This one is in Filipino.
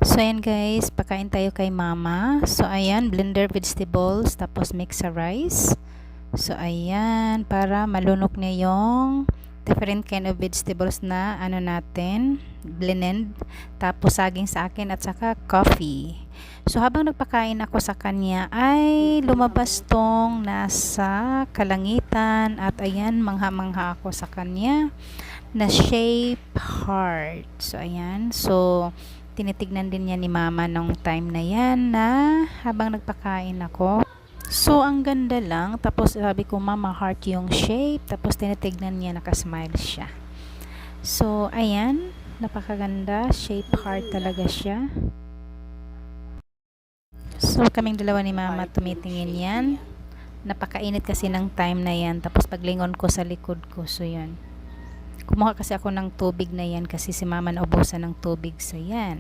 So ayan guys, pakain tayo kay mama. So ayan, blender vegetables tapos mix sa rice. So ayan, para malunok niya yung different kind of vegetables na ano natin, blended. Tapos saging sa akin at saka coffee. So habang nagpakain ako sa kanya ay lumabas tong nasa kalangitan at ayan, mangha-mangha ako sa kanya na shape heart. So ayan, so tinitignan din niya ni mama nung time na yan na habang nagpakain ako. So ang ganda lang, tapos sabi ko mama heart yung shape, tapos tinitignan niya, nakasmile siya. So ayan, napakaganda, shape heart talaga siya. So kaming dalawa ni mama tumitingin yan. Napakainit kasi ng time na yan, tapos paglingon ko sa likod ko, so yan. Kumuha kasi ako ng tubig na yan kasi si mama naubusan ng tubig, so yan.